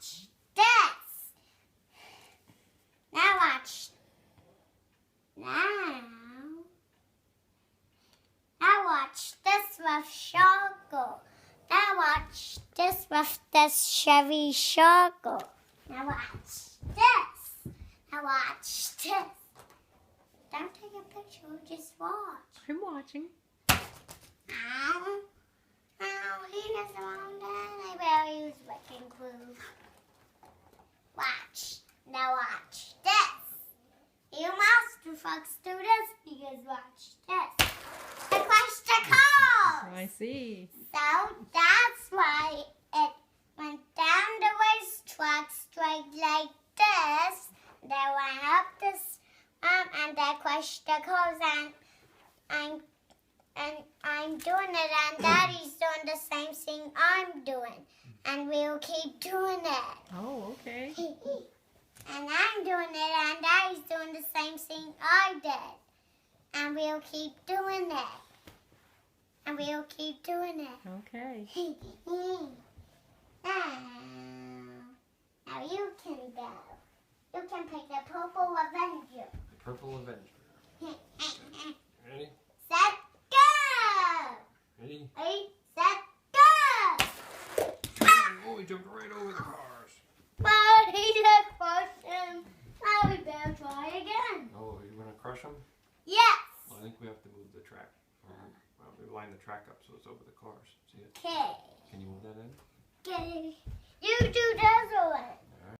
watch this. Now watch. Now watch this with Sharko. Now watch this with this Chevy Sharko. Now watch this. Now watch this. Don't take a picture, just watch. I'm watching. Ow. Ow, he doesn't want that. I will use wrecking crew. Watch. Now watch this. You must folks do this because watch this. The question calls. I see. So that's why it went down the racetrack straight like this. They went up this and the question calls and I'm doing it and Daddy's doing the same thing I'm doing. And we'll keep doing it. Oh, okay. And I'm doing it and Daddy's doing the same thing I did. And we'll keep doing it. And we'll keep doing it. Okay. Now you can go. You can pick the Purple Avenger. The Purple Avenger. Ready? Set, go! Ready? Ready, set, go! Oh, he jumped right over the cars. But he just pushed him. Now we better try again. Oh, you want to crush him? Yes. Well, I think we have to move the track. Well, we line the track up so it's over the cars. See it? Okay. Can you move that in? Okay. You do this one.